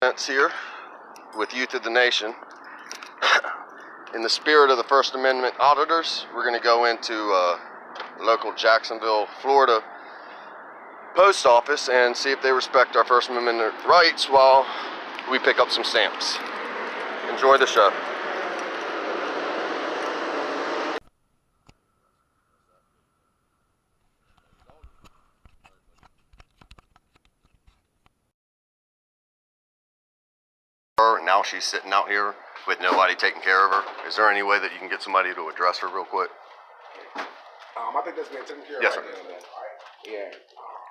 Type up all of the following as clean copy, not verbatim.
Here with Youth of the Nation. In the spirit of the First Amendment auditors, we're going to go into local Jacksonville, Florida post office and see if they respect our First Amendment rights while we pick up some stamps. Enjoy the show. Now she's sitting out here with nobody taking care of her. Is there any way that you can get somebody to address her real quick? I think that's being taken care of. Yes, right sir. now. Yeah.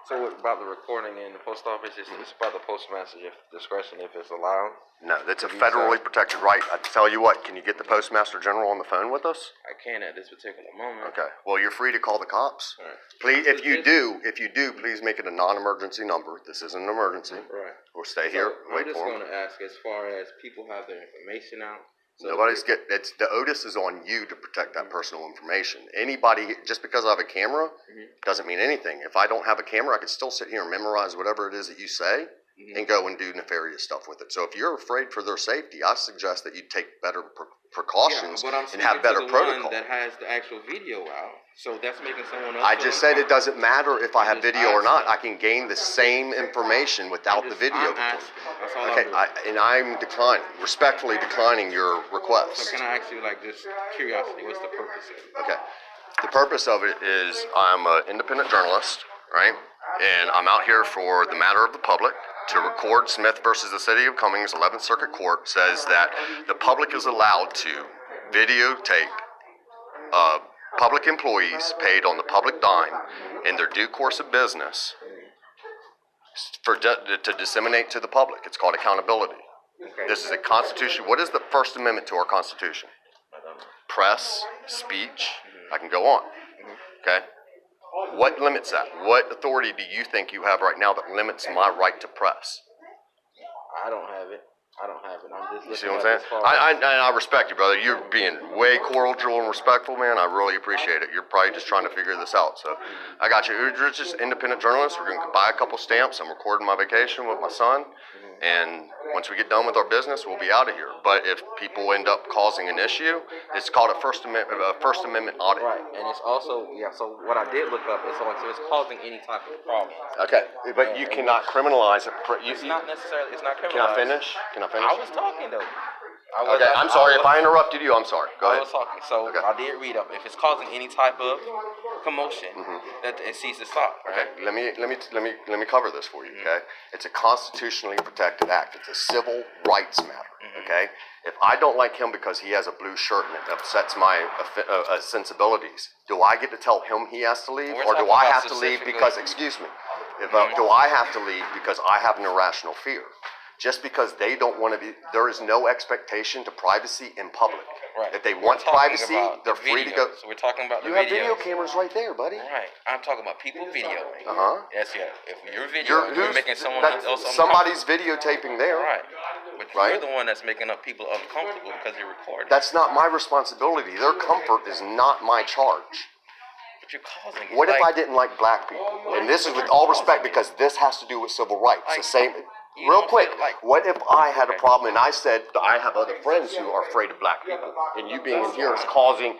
So about the recording in the post office, it's about the postmaster's discretion if it's allowed. No, that's a federally protected right. I tell you what, can you get the Postmaster General on the phone with us? I can at this particular moment. Okay. Well, you're free to call the cops. All right. Please, if you do, please make it a non-emergency number. This isn't an emergency. Right. We'll stay here, wait I'm just for going them. to ask, as far as people have their information out. So The onus is on you to protect that personal information. Anybody, just because I have a camera, doesn't mean anything. If I don't have a camera, I can still sit here and memorize whatever it is that you say and go and do nefarious stuff with it. So if you're afraid for their safety, I suggest that you take better precautions and have better protocol. One that has the actual video out, so that's making someone else. I just said it doesn't matter if I have video or not. I can gain the same information without the video. That's all Okay, I'm respectfully declining your request. So can I ask you, like, just curiosity, what's the purpose of it? Okay. The purpose of it is I'm an independent journalist, right? And I'm out here for the matter of the public to record Smith versus the City of Cummings. 11th Circuit Court says that the public is allowed to videotape public employees paid on the public dime in their due course of business to disseminate to the public. It's called accountability. Okay. This is a constitution. What is the First Amendment to our Constitution? Press, speech. I can go on. Okay? What limits that? What authority do you think you have right now that limits my right to press? I don't have it. I'm just. You see what I'm saying? I respect you, brother. You're being way cordial and respectful, man. I really appreciate it. You're probably just trying to figure this out. So I got you. You're just independent journalists. We're going to buy a couple stamps. I'm recording my vacation with my son. And once we get done with our business, we'll be out of here. But if people end up causing an issue, it's called a First Amendment audit. Right, and it's also, so what I did look up is so it's causing any type of problem. Okay, but you cannot criminalize it. It's not criminalized. Can I finish? I was talking though. Okay, I'm sorry if I interrupted you. I'm sorry. Go ahead. I was talking. So I did read up. If it's causing any type of commotion, that it ceases to stop. Right? Okay, let me cover this for you. Okay, it's a constitutionally protected act. It's a civil rights matter. Okay, if I don't like him because he has a blue shirt and it upsets my sensibilities, do I get to tell him he has to leave, or do I have to leave because? Excuse me. Do I have to leave because I have an irrational fear? Just because they don't want to be, there is no expectation to privacy in public. Right. If they want privacy, they're free to go. So we're talking about You have video cameras right there, buddy. Right. I'm talking about people videoing. Yes, yeah. If you're videoing, you're making someone else uncomfortable. Somebody's videotaping there. Right. But you're the one that's making up people uncomfortable because you're recording. That's not my responsibility. Their comfort is not my charge. But you're causing it. What if I didn't like black people? And this is with all respect because this has to do with civil rights. The same. Real quick, what if I had a problem and I said I have other friends who are afraid of black people, and you being in here is causing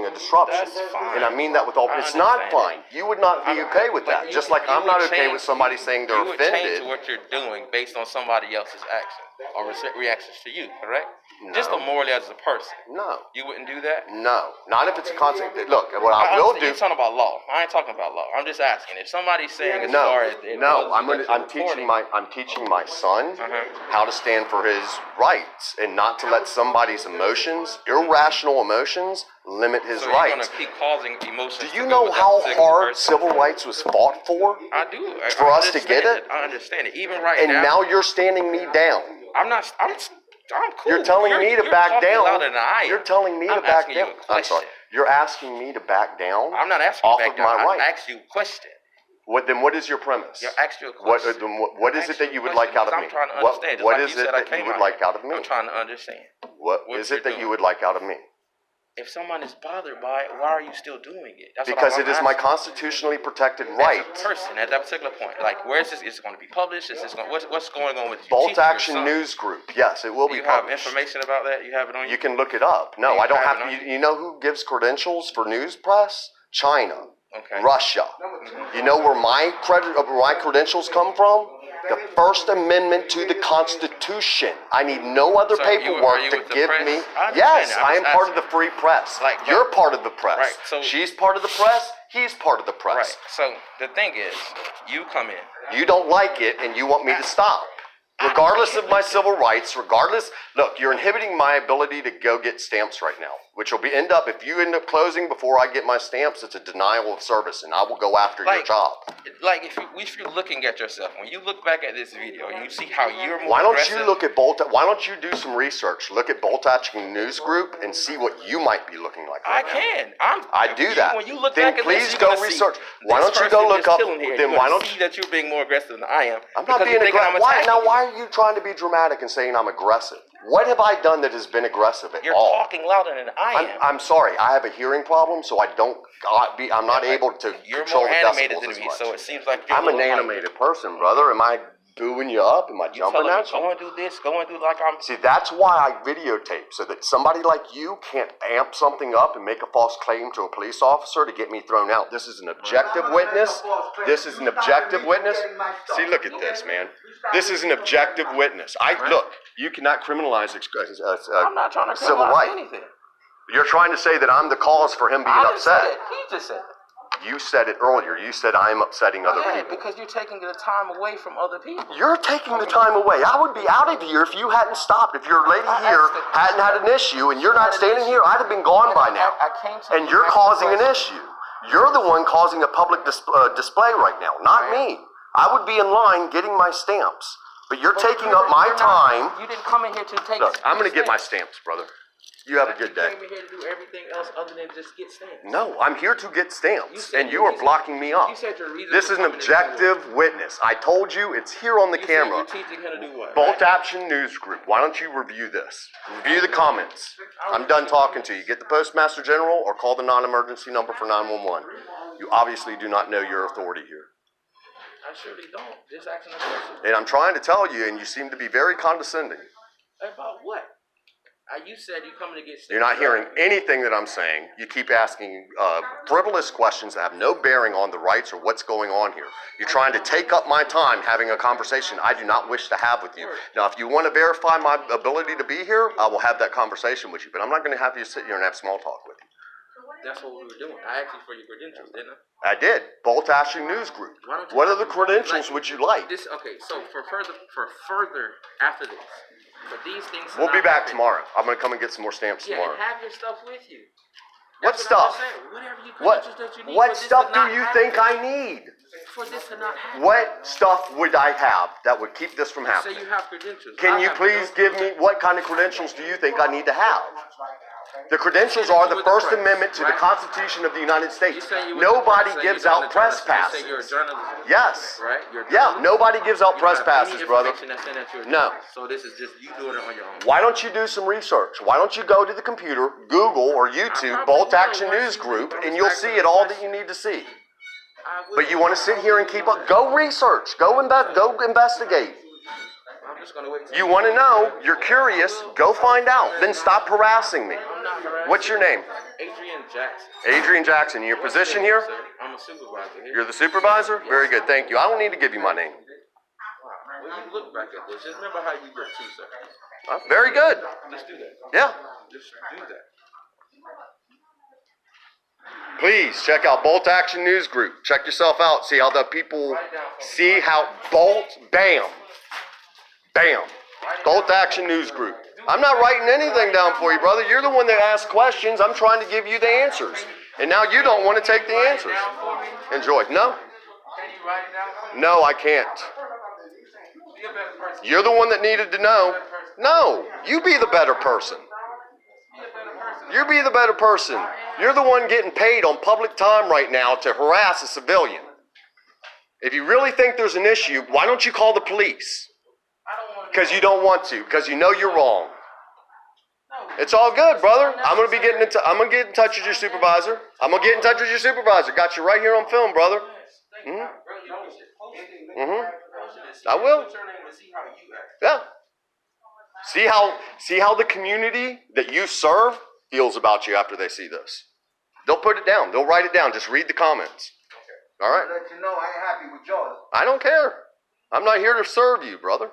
a disruption? That's fine. And I mean that with all. It's not fine. You would not be okay with that. Just like I'm not okay with somebody saying they're offended. You would change what you're doing based on somebody else's action or reactions to you, correct? No. Just morally as a person. No. You wouldn't do that? No. Not if it's a constant. Look, what I will do. You're talking about law. I ain't talking about law. I'm just asking. If somebody's saying as No, far as I'm teaching my son how to stand for his rights and not to let somebody's emotions, irrational emotions, limit his so rights. You're going to keep causing emotions. Do you know how hard civil rights was fought for? I do. For us to get it? I understand it. Even right now. And now you're standing me down. I'm cool. You're telling me to back down. Louder than I am. You're telling me to back down. I'm sorry. You're asking me to back down. I'm not asking you to back down. My right. I asked you a question. Then what is your premise? You're asking you a question. What is it that you would like out of me? I'm trying to understand. What is it that you would like out of me? I'm trying to understand. What is it that you would like out of me? if someone is bothered by it, why are you still doing it? That's Because what it is my constitutionally protected right. As a person, at that particular point, like, where is this? Is it going to be published? Is this going? What's going on with you? Bolt Action News Group. Yes, it will Do be you have published. information about that? You have it on you? You can look it up. No, You I don't have have. it on You know who gives credentials for news press? China, Okay. Russia. You know where my credentials come from? The First Amendment to the Constitution. I need no other So are paperwork you to with the give press? me. I understand Yes, that. I I'm am just part of the asking. free press. Like, You're right. part of the press. Right, so- She's part of the press. He's part of the press. Right. So the thing is, you come in. You don't like it and you want me to stop. Regardless of my civil rights, look, you're inhibiting my ability to go get stamps right now, which will if you end up closing before I get my stamps, it's a denial of service and I will go after your job. Like, if you're looking at yourself, when you look back at this video and you see how you're more Why don't aggressive, you look at why don't you do some research? Look at Bolt Action News Group and see what you might be looking like I right now. can. I do that. When you look Then back at please this, you're go gonna research. See Why this don't you go person look is up? killing here. Then You're why gonna don't see that you're being more aggressive than I am? I'm not because being you're thinking aggressive. I'm attacking you. Why are you trying to be dramatic and saying I'm aggressive? What have I done that has been aggressive at You're all? talking louder than I am. I'm sorry. I have a hearing problem, so I'm not able to You're control more the animated decibels than as me, much. so it seems like you're I'm a an little animated person, brother. Am I booing you up? Am I jumping telling me, at you? go and do this, go and do like I'm. See, that's why I videotape, so that somebody like you can't amp something up and make a false claim to a police officer to get me thrown out. This is an objective witness. This is an objective witness. See, look at this, man. This is an objective witness. Look, you cannot criminalize I'm not trying to civil criminalize right. anything. You're trying to say that I'm the cause for him being I didn't say upset. it. He just said it. You said it earlier. You said I'm upsetting other Yeah, people. because you're taking the time away from other people. You're taking the time away. I would be out of here if you hadn't stopped. If your lady here hadn't had an issue and you're not standing here, I'd have been gone by now. I came to And you you're with causing an question. issue. You're the one causing a public display right now, not me. I would be in line getting my stamps. But you're taking up my time. You didn't come in here to take. Look, I'm going to get my stamps, brother. You have a good day. You came in here to do everything else other than just get stamps. No, I'm here to get stamps, said and you your are reason- blocking me up. you said your reason This for is an coming in is objective witness. I told you, it's here on the You camera. said you're teaching him to do what? Bolt right? Action News Group. Why don't you review this? Review the comments. I'm done talking to you. Get the Postmaster General or call the non-emergency number for 911. You obviously do not know your authority here. I surely don't. Just asking a question. And I'm trying to tell you, and you seem to be very condescending. About what? You said you coming to get stamps. You're not hearing anything that I'm saying. You keep asking frivolous questions that have no bearing on the rights or what's going on here. You're trying to take up my time having a conversation I do not wish to have with you. Now, if you want to verify my ability to be here, I will have that conversation with you. But I'm not going to have you sit here and have small talk with you. That's what we were doing. I asked you for your credentials, didn't I? I did. Bolt Action News Group. Why don't you What other credentials like, would you like? This okay. So for further after this, for these things. to We'll be not back happen- tomorrow. I'm going to come and get some more stamps Yeah, tomorrow. and have your stuff with you. What That's stuff? I'm just saying. Whatever you What credentials that you need what for this stuff to do not you happen. think I need? For this to not happen. What stuff would I have that would keep this from So happening? you have credentials. Can I you have please no give me what kind of credentials do you think I need to have? The credentials You are said you the were the First press, Amendment to the right? Constitution of the United States. You say you were the Nobody press, gives so you're out doing the press journalism. You say you're a passes. journalist. Yes. Right? You're a Yeah, journalist. nobody gives out You press don't have any passes, brother. information that said that you're a No. journalist. So this is just you doing it on your own. Why don't you do some research? Why don't you go to the computer, Google or YouTube probably Bolt will Action once News you Group, read and those you'll facts see and it all that questions. you need to see. I will. But you want to sit here and keep up? Go research. Go investigate. I'm just gonna wait. till You want to know? You're curious. Go find out. Then stop harassing me. I'm not harassing. What's your name? Adrian Jackson. Adrian Jackson. Your position here? Sir, I'm a supervisor here. You're the supervisor? Very good. Thank you. I don't need to give you my name. When you look back at this, just remember how you look too, sir. Very good. Let's do that. Yeah. Just do that. Please check out Bolt Action News Group. Check yourself out. See how the people see how bam. Bolt Action News Group. I'm not writing anything down for you, brother. You're the one that asks questions. I'm trying to give you the answers. And now you don't want to take the answers. Enjoy. No. Can you write it down for me? No, I can't. Be a better person. You're the one that needed to know. No, you be the better person. Be a better person. You be the better person. You're the one getting paid on public time right now to harass a civilian. If you really think there's an issue, why don't you call the police? I don't want to. Because you don't want to. Because you know you're wrong. No, It's all good, brother. I'm gonna get in touch with your supervisor. Got you right here on film, brother. I will. Yeah. See how the community that you serve feels about you after they see this. They'll put it down. They'll write it down. Just read the comments. All right. Let you know I ain't happy with yours. I don't care. I'm not here to serve you, brother.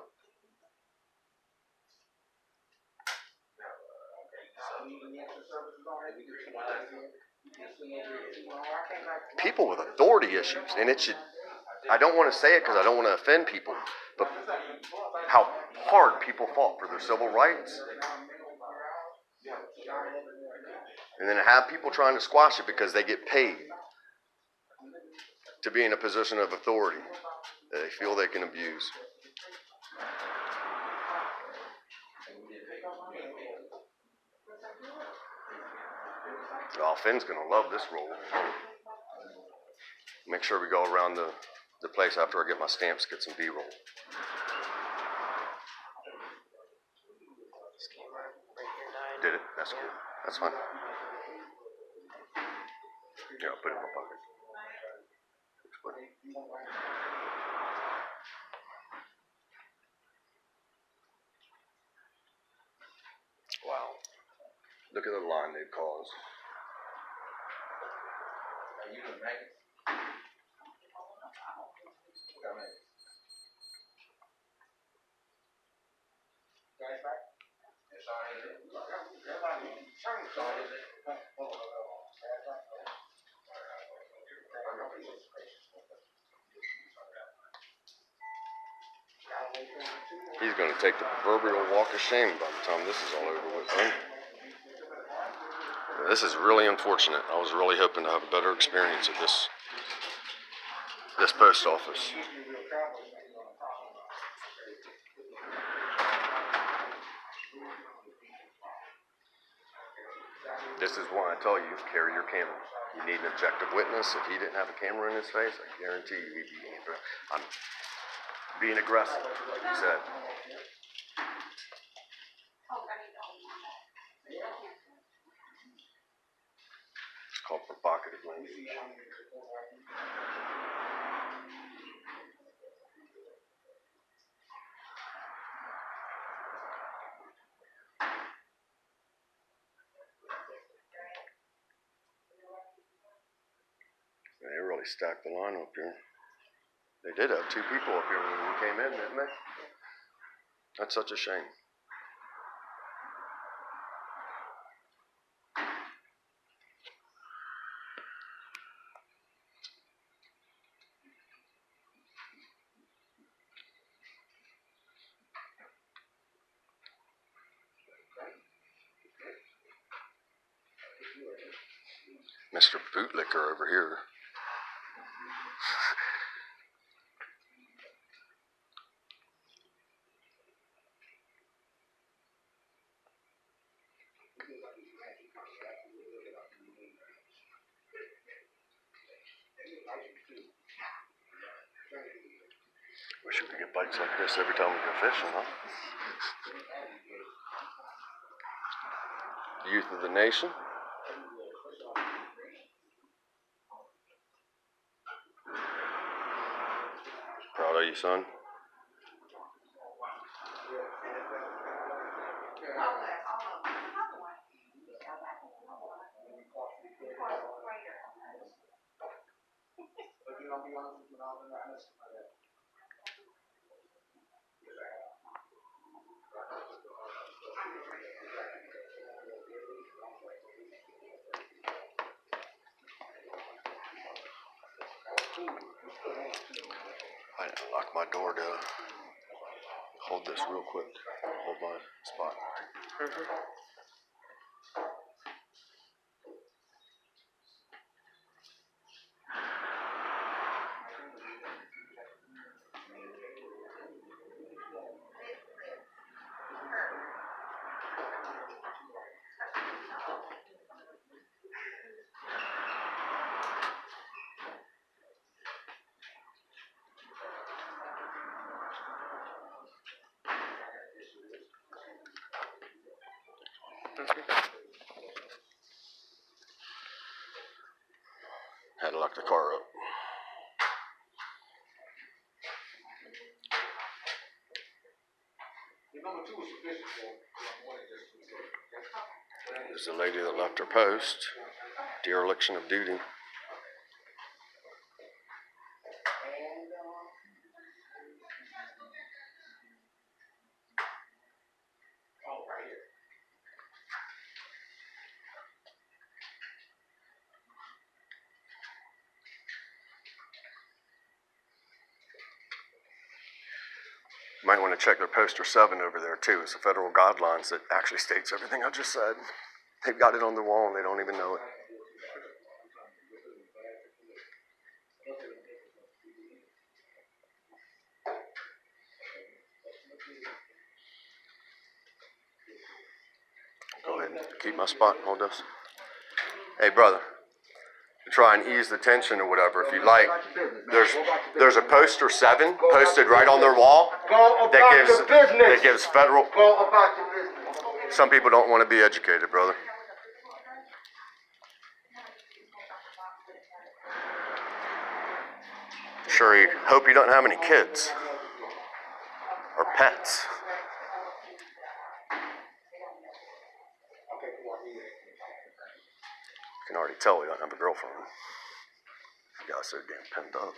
People with authority issues, and it should. I don't want to say it because I don't want to offend people, but how hard people fought for their civil rights, and then have people trying to squash it because they get paid to be in a position of authority that they feel they can abuse. Well, Finn's gonna love this roll. Make sure we go around the place after I get my stamps, get some B-roll. Did it? That's cool. That's fine. Yeah, I'll put it in my pocket. Wow. Look at the line they've caused. He's going to take the proverbial walk of shame by the time this is all over with. Huh? This is really unfortunate. I was really hoping to have a better experience at this post office. This is why I tell you, carry your camera. You need an objective witness. If he didn't have a camera in his face, I guarantee you he'd be I'm being aggressive, like you said. It's called provocative language. They really stacked the line up here. They did have two people up here when we came in, didn't they? That's such a shame. Mr. Bootlicker over here. Wish we could get bites like this every time we go fishing, huh? Youth of the nation. Proud of you, son. I didn't lock my door to hold this real quick. Hold my spot. Had to lock the car up. There's the lady that left her post. Dereliction of duty. Might want to check their poster 7 over there too. It's the federal guidelines that actually states everything I just said. They've got it on the wall and they don't even know it. Go ahead and keep my spot. Hold this. Hey, brother. To try and ease the tension or whatever, if you like, there's a poster 7 posted right on their wall that gives federal. Go about your business. Some people don't want to be educated, brother. Sure, you hope you don't have any kids or pets. You can already tell we don't have a girlfriend. You guys so damn pinned up.